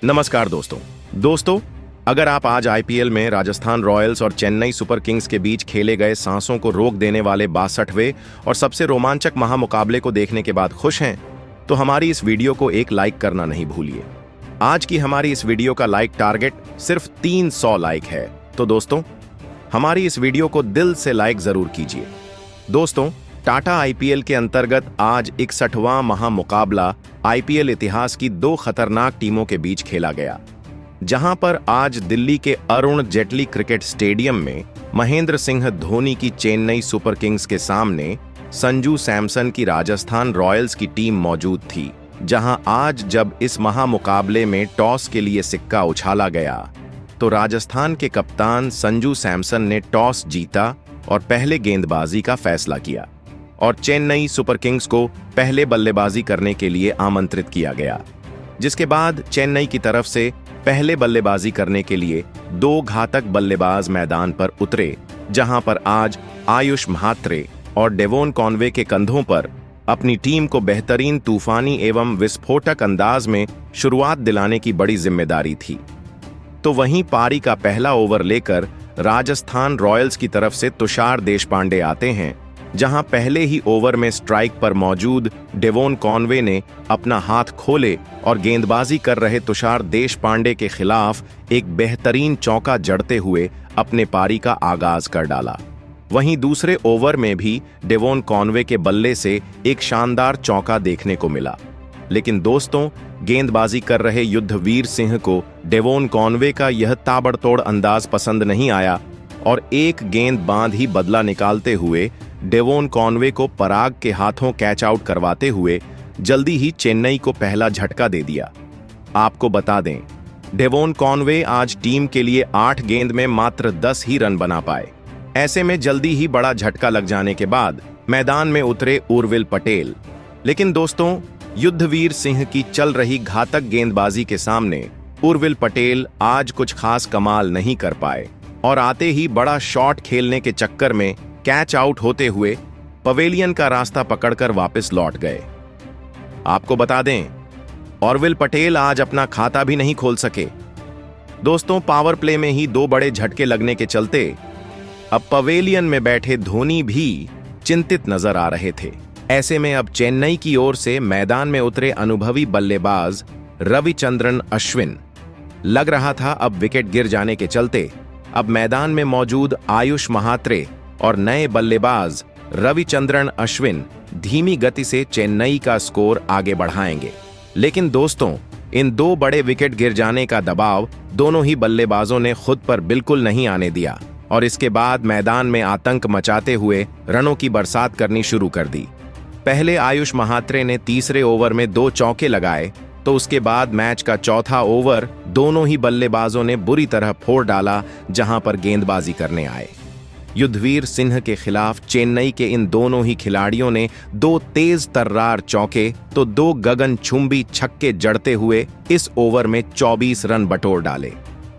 नमस्कार दोस्तों, अगर आप आज आईपीएल में राजस्थान रॉयल्स और चेन्नई सुपर किंग्स के बीच खेले गए सांसों को रोक देने वाले 62वें और सबसे रोमांचक महामुकाबले को देखने के बाद खुश हैं, तो हमारी इस वीडियो को एक लाइक करना नहीं भूलिए। आज की हमारी इस वीडियो का लाइक टारगेट सिर्फ 300 लाइक है, तो दोस्तों हमारी इस वीडियो को दिल से लाइक जरूर कीजिए। दोस्तों, टाटा आईपीएल के अंतर्गत आज 61वां महामुकाबला आईपीएल इतिहास की दो खतरनाक टीमों के बीच खेला गया, जहां पर आज दिल्ली के अरुण जेटली क्रिकेट स्टेडियम में महेंद्र सिंह धोनी की चेन्नई सुपर किंग्स के सामने संजू सैमसन की राजस्थान रॉयल्स की टीम मौजूद थी। जहां आज जब इस महामुकाबले में टॉस के लिए सिक्का उछाला गया तो राजस्थान के कप्तान संजू सैमसन ने टॉस जीता और पहले गेंदबाजी का फैसला किया और चेन्नई सुपर किंग्स को पहले बल्लेबाजी करने के लिए आमंत्रित किया गया, जिसके बाद चेन्नई की तरफ से पहले बल्लेबाजी करने के लिए दो घातक बल्लेबाज मैदान पर उतरे, जहां पर आज आयुष म्हात्रे और डेवोन कॉनवे के कंधों पर अपनी टीम को बेहतरीन तूफानी एवं विस्फोटक अंदाज में शुरुआत दिलाने की बड़ी जिम्मेदारी थी। तो वहीं पारी का पहला ओवर लेकर राजस्थान रॉयल्स की तरफ से तुषार देशपांडे आते हैं, जहां पहले ही ओवर में स्ट्राइक पर मौजूद डेवोन कॉनवे ने अपना हाथ खोले और गेंदबाजी कर रहे तुषार देशपांडे के खिलाफ एक बेहतरीन चौका जड़ते हुए अपने पारी का आगाज कर डाला। वहीं दूसरे ओवर में भी डेवोन कॉनवे के बल्ले से एक शानदार चौका देखने को मिला, लेकिन दोस्तों गेंदबाजी कर रहे युद्धवीर सिंह को डेवोन कॉनवे का यह ताबड़तोड़ अंदाज पसंद नहीं आया और एक गेंद बांध ही बदला निकालते हुए डेवोन कॉनवे को पराग के हाथों कैच आउट करवाते हुए जल्दी ही चेन्नई को पहला झटका दे दिया। आपको बता दें, डेवोन कॉनवे आज टीम के लिए 8 गेंद में मात्र 10 ही रन बना पाए। ऐसे में जल्दी ही बड़ा झटका लग जाने के बाद मैदान में उतरे उर्विल पटेल, लेकिन दोस्तों युद्धवीर सिंह की चल रही घातक गेंदबाजी के सामने उर्विल पटेल आज कुछ खास कमाल नहीं कर पाए और आते ही बड़ा शॉट खेलने के चक्कर में कैच आउट होते हुए पवेलियन का रास्ता पकड़कर वापस लौट गए। आपको बता दें, उर्विल पटेल आज अपना खाता भी नहीं खोल सके। दोस्तों, पावर प्ले में ही 2 बड़े झटके लगने के चलते अब पवेलियन में बैठे धोनी भी चिंतित नजर आ रहे थे। ऐसे में अब चेन्नई की ओर से मैदान में उतरे अनुभवी बल्लेबाज रविचंद्रन अश्विन, लग रहा था अब विकेट गिर जाने के चलते अब मैदान में मौजूद आयुष म्हात्रे और नए बल्लेबाज रविचंद्रन अश्विन धीमी गति से चेन्नई का स्कोर आगे बढ़ाएंगे। लेकिन दोस्तों, इन 2 बड़े विकेट गिर जाने का दबाव दोनों ही बल्लेबाजों ने खुद पर बिल्कुल नहीं आने दिया और इसके बाद मैदान में आतंक मचाते हुए रनों की बरसात करनी शुरू कर दी। पहले आयुष म्हात्रे ने तीसरे ओवर में 2 चौके लगाए, तो उसके बाद मैच का चौथा ओवर दोनों ही बल्लेबाजों ने बुरी तरह फोड़ डाला, जहां पर गेंदबाजी करने आए। युद्धवीर सिंह के खिलाफ चेन्नई के इन दोनों ही खिलाड़ियों ने 2 तेज तर्रार चौके तो 2 गगनचुंबी छक्के जड़ते हुए इस ओवर में 24 रन बटोर डाले।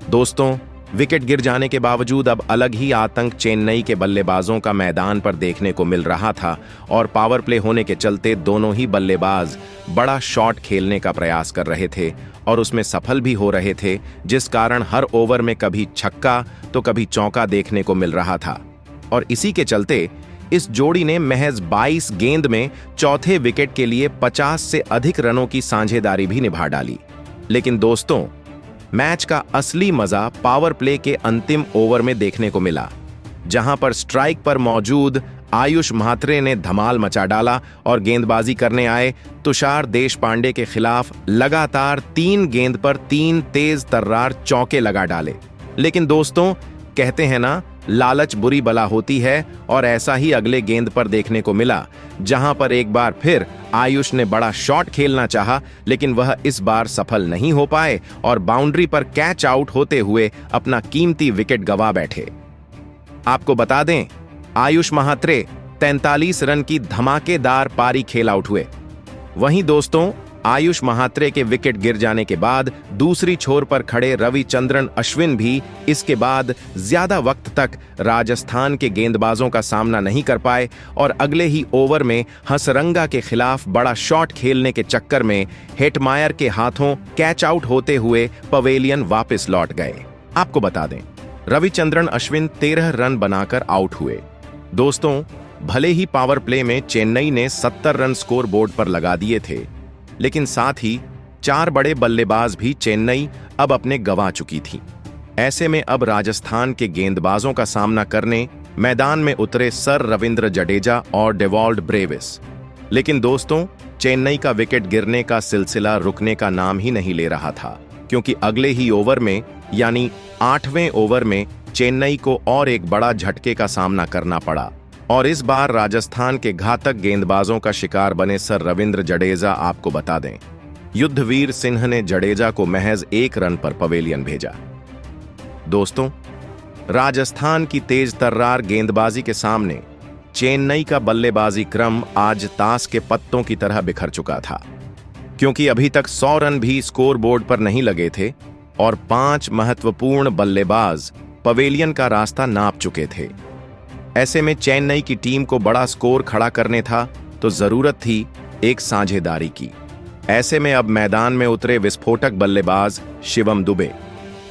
दोस्तों, विकेट गिर जाने के बावजूद अब अलग ही आतंक चेन्नई के बल्लेबाजों का मैदान पर देखने को मिल रहा था और पावर प्ले होने के चलते दोनों ही बल्लेबाज बड़ा शॉट खेलने का प्रयास कर रहे थे और उसमें सफल भी हो रहे थे, जिस कारण हर ओवर में कभी छक्का तो कभी चौका देखने को मिल रहा था और इसी के चलते इस जोड़ी ने महज 22 गेंद में चौथे विकेट के लिए 50 से अधिक रनों की साझेदारी भी निभा डाली। लेकिन दोस्तों, मैच का असली मजा पावर प्ले के अंतिम ओवर में देखने को मिला, जहां पर स्ट्राइक पर मौजूद आयुष म्हात्रे ने धमाल मचा डाला और गेंदबाजी करने आए तुषार देशपांडे के खिलाफ लगातार 3 गेंद पर 3 तेज तर्रार चौके लगा डाले। लेकिन दोस्तों, कहते हैं ना, लालच बुरी बला होती है और ऐसा ही अगले गेंद पर देखने को मिला, जहां पर एक बार फिर आयुष ने बड़ा शॉट खेलना चाहा, लेकिन वह इस बार सफल नहीं हो पाए और बाउंड्री पर कैच आउट होते हुए अपना कीमती विकेट गंवा बैठे। आपको बता दें, आयुष म्हात्रे 43 रन की धमाकेदार पारी खेल आउट हुए। वहीं दोस्तों, आयुष महात्रे के विकेट गिर जाने के बाद दूसरी छोर पर खड़े रविचंद्रन अश्विन भी इसके बाद ज्यादा वक्त तक राजस्थान के गेंदबाजों का सामना नहीं कर पाए और अगले ही ओवर में हसरंगा के खिलाफ बड़ा शॉट खेलने के चक्कर में हेटमायर के हाथों कैच आउट होते हुए पवेलियन वापस लौट गए। आपको बता दें, रविचंद्रन अश्विन 13 रन बनाकर आउट हुए। दोस्तों, भले ही पावर प्ले में चेन्नई ने 70 रन स्कोर बोर्ड पर लगा दिए थे, लेकिन साथ ही 4 बड़े बल्लेबाज भी चेन्नई अब अपने गंवा चुकी थी। ऐसे में अब राजस्थान के गेंदबाजों का सामना करने मैदान में उतरे सर रविंद्र जडेजा और डेवॉल्ड ब्रेविस। लेकिन दोस्तों, चेन्नई का विकेट गिरने का सिलसिला रुकने का नाम ही नहीं ले रहा था, क्योंकि अगले ही ओवर में यानी 8वें ओवर में चेन्नई को और एक बड़ा झटके का सामना करना पड़ा और इस बार राजस्थान के घातक गेंदबाजों का शिकार बने सर रविंद्र जडेजा। आपको बता दें, युद्धवीर सिंह ने जडेजा को महज 1 रन पर पवेलियन भेजा। दोस्तों, राजस्थान की तेज तर्रार गेंदबाजी के सामने चेन्नई का बल्लेबाजी क्रम आज ताश के पत्तों की तरह बिखर चुका था, क्योंकि अभी तक 100 रन भी स्कोर बोर्ड पर नहीं लगे थे और 5 महत्वपूर्ण बल्लेबाज पवेलियन का रास्ता नाप चुके थे। ऐसे में चेन्नई की टीम को बड़ा स्कोर खड़ा करने था तो जरूरत थी एक साझेदारी की। ऐसे में अब मैदान में उतरे विस्फोटक बल्लेबाज शिवम दुबे,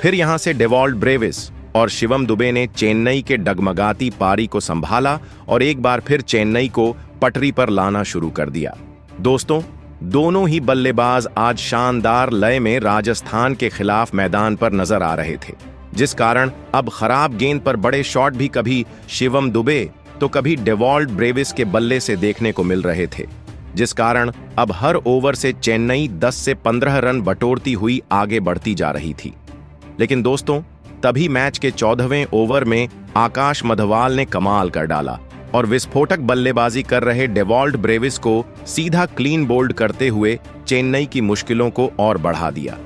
फिर यहां से डेवॉल्ड ब्रेविस और शिवम दुबे ने चेन्नई के डगमगाती पारी को संभाला और एक बार फिर चेन्नई को पटरी पर लाना शुरू कर दिया। दोस्तों, दोनों ही बल्लेबाज आज शानदार लय में राजस्थान के खिलाफ मैदान पर नजर आ रहे थे, जिस कारण अब खराब गेंद पर बड़े शॉट भी कभी शिवम दुबे तो कभी डेवॉल्ड ब्रेविस के बल्ले से देखने को मिल रहे थे, जिस कारण अब हर ओवर से चेन्नई 10 से 15 रन बटोरती हुई आगे बढ़ती जा रही थी। लेकिन दोस्तों, तभी मैच के 14वें ओवर में आकाश मधवाल ने कमाल कर डाला और विस्फोटक बल्लेबाजी कर रहे डेवॉल्ड ब्रेविस को सीधा क्लीन बोल्ड करते हुए चेन्नई की मुश्किलों को और बढ़ा दिया।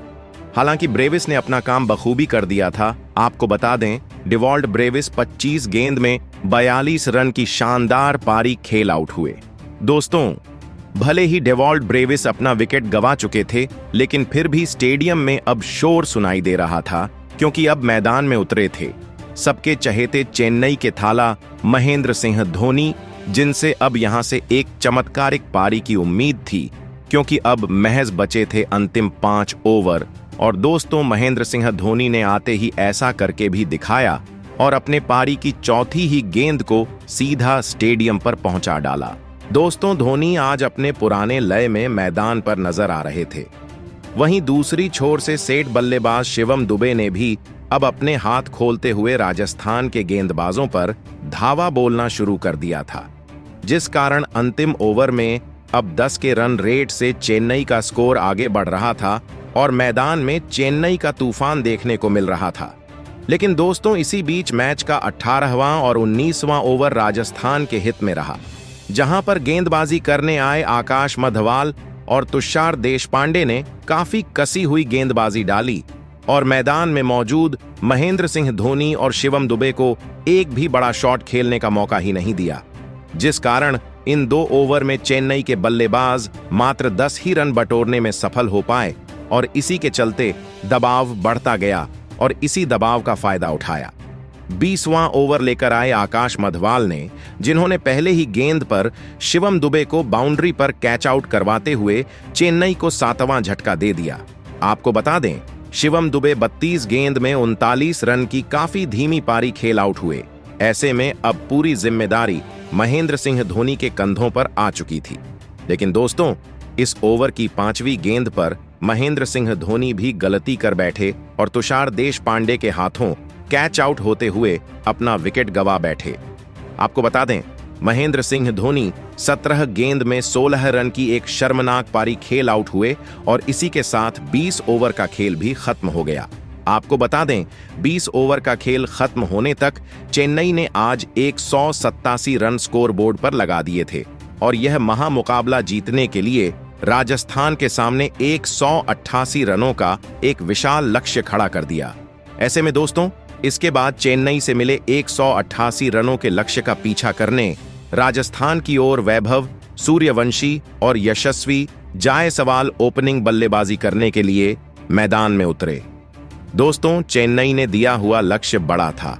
हालांकि ब्रेविस ने अपना काम बखूबी कर दिया था। आपको बता दें, डेवॉल्ड ब्रेविस 25 गेंद में 42 रन की शानदार पारी खेल आउट हुए। दोस्तों, भले ही डेवॉल्ड ब्रेविस अपना विकेट गंवा चुके थे, लेकिन फिर भी स्टेडियम में अब शोर सुनाई दे रहा था, क्योंकि अब मैदान में उतरे थे सबके चहेते चेन्नई के थाला महेंद्र सिंह धोनी, जिनसे अब यहां से एक चमत्कारिक पारी की उम्मीद थी, क्योंकि अब महज बचे थे अंतिम 5 ओवर। और दोस्तों, महेंद्र सिंह धोनी ने आते ही ऐसा करके भी दिखाया और अपने पारी की चौथी ही गेंद को सीधा स्टेडियम पर पहुंचा डाला। दोस्तों, धोनी आज अपने पुराने लय में मैदान पर नजर आ रहे थे। वहीं दूसरी छोर से सेठ बल्लेबाज शिवम दुबे ने भी अब अपने हाथ खोलते हुए राजस्थान के गेंदबाजों पर धावा बोलना शुरू कर दिया था, जिस कारण अंतिम ओवर में अब 10 के रन रेट से चेन्नई का स्कोर आगे बढ़ रहा था और मैदान में चेन्नई का तूफान देखने को मिल रहा था। लेकिन दोस्तों, इसी बीच मैच का 18वां और 19वां ओवर राजस्थान के हित में रहा, जहां पर गेंदबाजी करने आए आकाश मधवाल और तुषार देशपांडे ने काफी कसी हुई गेंदबाजी डाली और मैदान में मौजूद महेंद्र सिंह धोनी और शिवम दुबे को एक भी बड़ा शॉट खेलने का मौका ही नहीं दिया, जिस कारण इन 2 ओवर में चेन्नई के बल्लेबाज मात्र 10 ही रन बटोरने में सफल हो पाए और इसी के चलते दबाव बढ़ता गया और इसी दबाव का फायदा उठाया। 20वां ओवर लेकर आए आकाश मधवाल ने, जिन्होंने पहले ही गेंद पर शिवम दुबे को बाउंड्री पर कैच आउट करवाते हुए चेन्नई को 7वां झटका दे दिया। आपको बता दें, शिवम दुबे 32 गेंद में 39 रन की काफी धीमी पारी खेल आउट हुए। ऐसे में अब पूरी जिम्मेदारी महेंद्र सिंह धोनी के कंधों पर आ चुकी थी। लेकिन दोस्तों, इस ओवर की 5वीं गेंद पर महेंद्र सिंह धोनी भी गलती कर बैठे और तुषार देशपांडे के हाथों कैच आउट होते हुए अपना विकेट गंवा बैठे। आपको बता दें, महेंद्र सिंह धोनी 17 गेंद में 16 रन की एक शर्मनाक पारी खेल आउट हुए और इसी के साथ 20 ओवर का खेल भी खत्म हो गया। आपको बता दें, 20 ओवर का खेल खत्म होने तक चेन्नई ने आज 187 रन स्कोर बोर्ड पर लगा दिए थे और यह महामुकाबला जीतने के लिए राजस्थान के सामने 188 रनों का एक विशाल लक्ष्य खड़ा कर दिया। ऐसे में दोस्तों, इसके बाद चेन्नई से मिले 188 रनों के लक्ष्य का पीछा करने राजस्थान की ओर वैभव, सूर्यवंशी और यशस्वी जायसवाल ओपनिंग बल्लेबाजी करने के लिए मैदान में उतरे। दोस्तों, चेन्नई ने दिया हुआ लक्ष्य बड़ा था।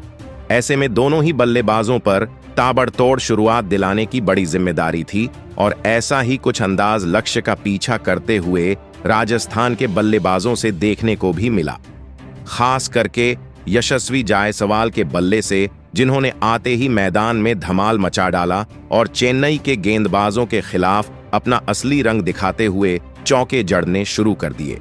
ऐसे में दोनों ही बल्लेबाजों पर ताबड़तोड़ शुरुआत दिलाने की बड़ी जिम्मेदारी थी और ऐसा ही कुछ अंदाज लक्ष्य का पीछा करते हुए राजस्थान के बल्लेबाजों से देखने को भी मिला, खास करके यशस्वी जायसवाल के बल्ले से, जिन्होंने आते ही मैदान में धमाल मचा डाला और चेन्नई के गेंदबाजों के खिलाफ अपना असली रंग दिखाते हुए चौके जड़ने शुरू कर दिए।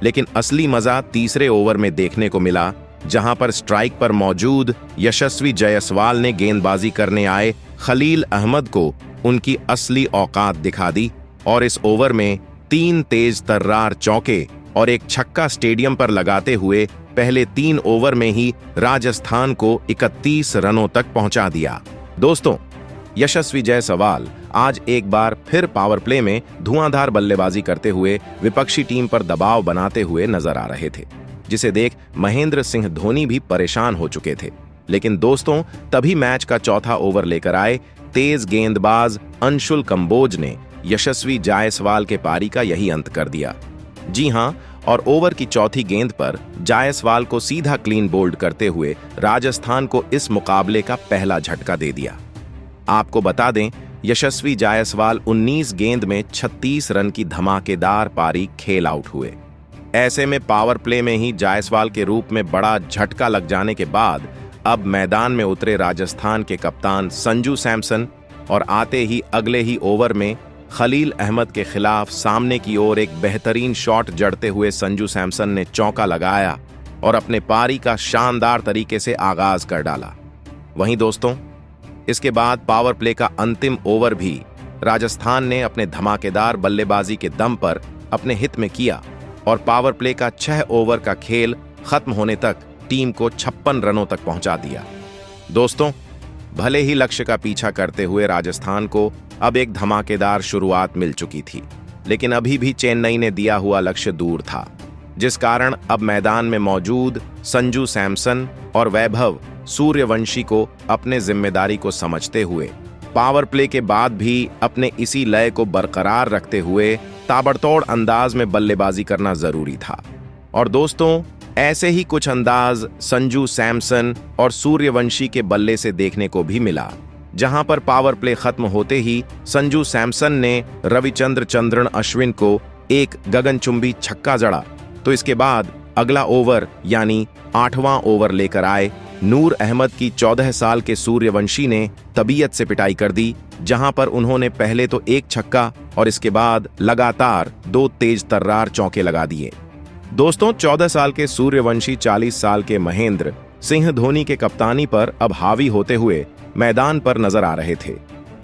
लेकिन असली मजा तीसरे ओवर में देखने को मिला, जहां पर स्ट्राइक पर मौजूद यशस्वी जायसवाल ने गेंदबाजी करने आए खलील अहमद को उनकी असली औकात दिखा दी और इस ओवर में 3 तेज तर्रार चौके और एक छक्का स्टेडियम पर लगाते हुए पहले 3 ओवर में ही राजस्थान को 31 रनों तक पहुंचा दिया। दोस्तों, यशस्वी जायसवाल आज एक बार फिर पावर प्ले में धुआंधार बल्लेबाजी करते हुए विपक्षी टीम पर दबाव बनाते हुए नजर आ रहे थे, जिसे देख महेंद्र सिंह धोनी भी परेशान हो चुके थे। लेकिन दोस्तों, तभी मैच का चौथा ओवर लेकर आए तेज गेंदबाज अंशुल कंबोज ने यशस्वी जायसवाल के पारी का यही अंत कर दिया। जी हां, और ओवर की चौथी गेंद पर जायसवाल को सीधा क्लीन बोल्ड करते हुए राजस्थान को इस मुकाबले का पहला झटका दे दिया। आपको बता दें, यशस्वी जायसवाल 19 गेंद में 36 रन की धमाकेदार पारी खेल आउट हुए। ऐसे में पावर प्ले में ही जायसवाल के रूप में बड़ा झटका लग जाने के बाद अब मैदान में उतरे राजस्थान के कप्तान संजू सैमसन और आते ही अगले ही ओवर में खलील अहमद के खिलाफ सामने की ओर एक बेहतरीन शॉट जड़ते हुए संजू सैमसन ने चौका लगाया और अपने पारी का शानदार तरीके से आगाज कर डाला। वहीं दोस्तों, इसके बाद पावर प्ले का अंतिम ओवर भी राजस्थान ने अपने धमाकेदार बल्लेबाजी के दम पर अपने हित में किया और पावर प्ले का 6 ओवर का खेल खत्म होने तक टीम को 56 रनों तक पहुंचा दिया। दोस्तों, भले ही लक्ष्य का पीछा करते हुए राजस्थान को अब एक धमाकेदार शुरुआत मिल चुकी थी, लेकिन अभी भी चेन्नई ने दिया हुआ लक्ष्य दूर था, जिस कारण अब मैदान में मौजूद संजू सैमसन और वैभव सूर्यवंशी को अपने जिम्मेदारी को समझते हुए पावर प्ले के बाद भी अपने इसी लय को बरकरार रखते हुए ताबड़तोड़ अंदाज में बल्लेबाजी करना जरूरी था। और दोस्तों, ऐसे ही कुछ अंदाज संजू सैमसन और सूर्यवंशी के बल्ले से देखने को भी मिला, जहां पर पावर प्ले खत्म होते ही संजू सैमसन ने रविचंद्र चंद्रन अश्विन को एक गगनचुंबी छक्का जड़ा, तो इसके बाद अगला ओवर यानी 8वां ओवर लेकर आए नूर अहमद की 14 साल के सूर्यवंशी ने तबीयत से पिटाई कर दी, जहां पर उन्होंने पहले तो एक छक्का और इसके बाद लगातार 2 तेज तर्रार चौके लगा दिए। दोस्तों, 14 साल के सूर्यवंशी 40 साल के महेंद्र सिंह धोनी के कप्तानी पर अब हावी होते हुए मैदान पर नजर आ रहे थे,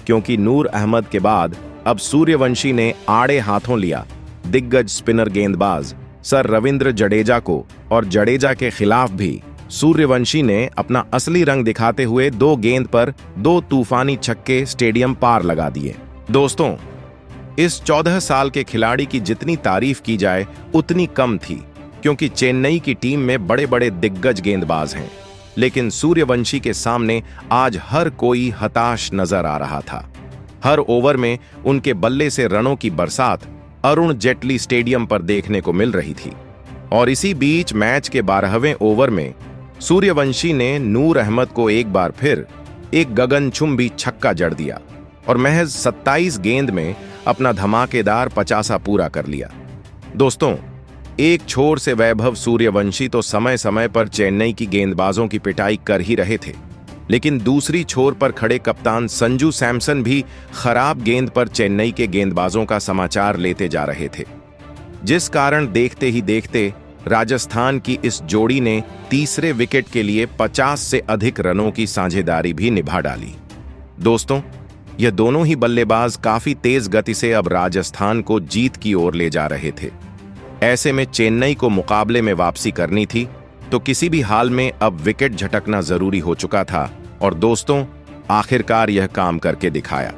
क्योंकि नूर अहमद के बाद अब सूर्यवंशी ने आड़े हाथों लिया दिग्गज स्पिनर गेंदबाज सर रविंद्र जडेजा को, और जडेजा के खिलाफ भी सूर्यवंशी ने अपना असली रंग दिखाते हुए 2 गेंद पर 2 तूफानी छक्के स्टेडियम पार लगा दिए। दोस्तों, इस 14 साल के खिलाड़ी की जितनी तारीफ की जाए उतनी कम थी, क्योंकि चेन्नई की टीम में बड़े बड़े दिग्गज गेंदबाज हैं, लेकिन सूर्यवंशी के सामने आज हर कोई हताश नजर आ रहा था। हर ओवर में उनके बल्ले से रनों की बरसात अरुण जेटली स्टेडियम पर देखने को मिल रही थी। और इसी बीच मैच के 12वें ओवर में सूर्यवंशी ने नूर अहमद को एक बार फिर एक गगनचुंबी छक्का जड़ दिया और महज 27 गेंद में अपना धमाकेदार 50 पूरा कर लिया। दोस्तों, एक छोर से वैभव सूर्यवंशी तो समय समय पर चेन्नई की गेंदबाजों की पिटाई कर ही रहे थे, लेकिन दूसरी छोर पर खड़े कप्तान संजू सैमसन भी खराब गेंद पर चेन्नई के गेंदबाजों का समाचार लेते जा रहे थे, जिस कारण देखते ही देखते राजस्थान की इस जोड़ी ने तीसरे विकेट के लिए 50 से अधिक रनों की साझेदारी भी निभा डाली। दोस्तों, यह दोनों ही बल्लेबाज काफी तेज गति से अब राजस्थान को जीत की ओर ले जा रहे थे। ऐसे में चेन्नई को मुकाबले में वापसी करनी थी, तो किसी भी हाल में अब विकेट झटकना जरूरी हो चुका था, और दोस्तों, आखिरकार यह काम करके दिखाया।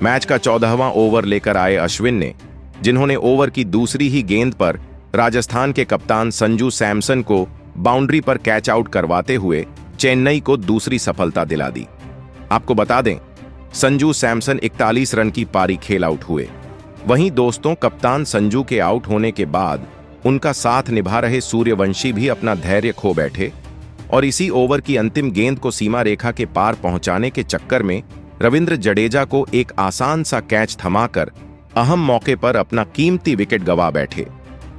मैच का 14वां ओवर लेकर आए अश्विन ने, जिन्होंने ओवर की दूसरी ही गेंद पर राजस्थान के कप्तान संजू सैमसन को बाउंड्री पर कैच आउट करवाते हुए चेन्नई को दूसरी सफलता दिला दी। आपको बता दें, संजू सैमसन 41 रन की पारी खेल आउट हुए। वहीं दोस्तों, कप्तान संजू के आउट होने के बाद उनका साथ निभा रहे सूर्यवंशी भी अपना धैर्य खो बैठे और इसी ओवर की अंतिम गेंद को सीमा रेखा के पार पहुंचाने के चक्कर में रविंद्र जडेजा को एक आसान सा कैच थमाकर अहम मौके पर अपना कीमती विकेट गंवा बैठे।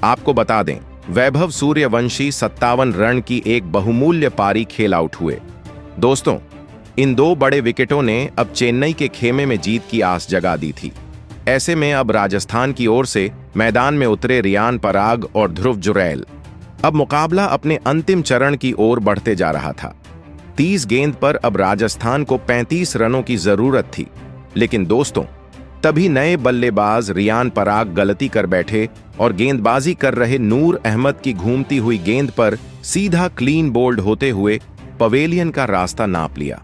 आपको बता दें, वैभव सूर्यवंशी 57 रन की एक बहुमूल्य पारी खेल आउट हुए। दोस्तों, इन 2 बड़े विकेटों ने अब चेन्नई के खेमे में जीत की आस जगा दी थी। ऐसे में अब राजस्थान की ओर से मैदान में उतरे रियान पराग और ध्रुव जुरैल। अब मुकाबला अपने अंतिम चरण की ओर बढ़ते जा रहा था। 30 गेंद पर अब राजस्थान को 35 रनों की जरूरत थी, लेकिन दोस्तों, तभी नए बल्लेबाज रियान पराग गलती कर बैठे और गेंदबाजी कर रहे नूर अहमद की घूमती हुई गेंद पर सीधा क्लीन बोल्ड होते हुए पवेलियन का रास्ता नाप लिया।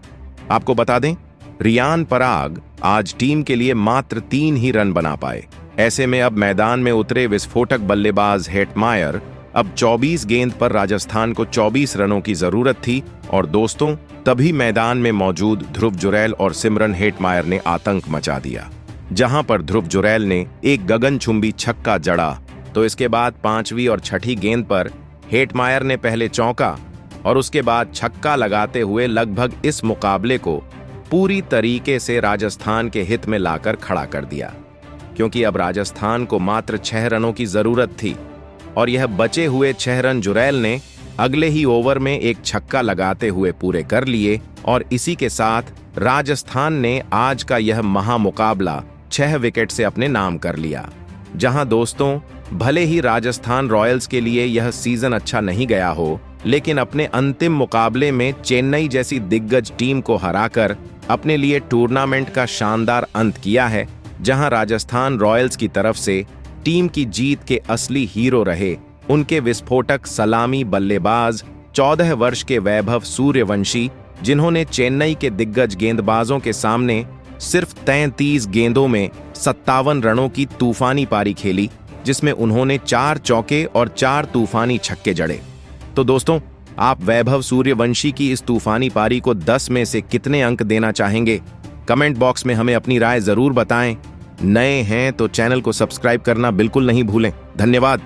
आपको बता दें, रियान पराग आज टीम के लिए मात्र 3 ही रन बना पाए। ऐसे में अब मैदान में उतरे विस्फोटक बल्लेबाज हेटमायर। अब 24 गेंद पर राजस्थान को 24 रनों की जरूरत थी और दोस्तों, तभी मैदान में मौजूद ध्रुव जुरैल और सिमरन हेटमायर ने आतंक मचा दिया। जहां पर ध्रुव जुरैल ने एक गगनचुंबी छक्का जड़ा, तो इसके बाद 5वीं और 6ठी गेंद पर हेटमायर ने पहले चौका और उसके बाद छक्का लगाते हुए लगभग इस मुकाबले को पूरी तरीके से राजस्थान के हित में लाकर खड़ा कर दिया, क्योंकि अब राजस्थान को मात्र 6 रनों की जरूरत थी और यह बचे हुए 6 रन जुरैल ने अगले ही ओवर में एक छक्का लगाते हुए पूरे कर लिए और इसी के साथ राजस्थान ने आज का यह महामुकाबला 6 विकेट से अपने नाम कर लिया। जहां दोस्तों, भले ही राजस्थान रॉयल्स के लिए यह सीजन अच्छा नहीं गया हो, लेकिन अपने अंतिम मुकाबले में चेन्नई जैसी दिग्गज टीम को हराकर अपने लिए टूर्नामेंट का शानदार अंत किया है। जहां राजस्थान रॉयल्स की तरफ से टीम की जीत के असली हीरो रहे उनके विस्फोटक सलामी बल्लेबाज 14 वर्ष के वैभव सूर्यवंशी, जिन्होंने चेन्नई के दिग्गज गेंदबाजों के सामने सिर्फ 33 गेंदों में 57 रनों की तूफानी पारी खेली, जिसमें उन्होंने 4 चौके और 4 तूफानी छक्के जड़े। तो दोस्तों, आप वैभव सूर्यवंशी की इस तूफानी पारी को 10 में से कितने अंक देना चाहेंगे? कमेंट बॉक्स में हमें अपनी राय जरूर बताएं। नए हैं तो चैनल को सब्सक्राइब करना बिल्कुल नहीं भूलें। धन्यवाद।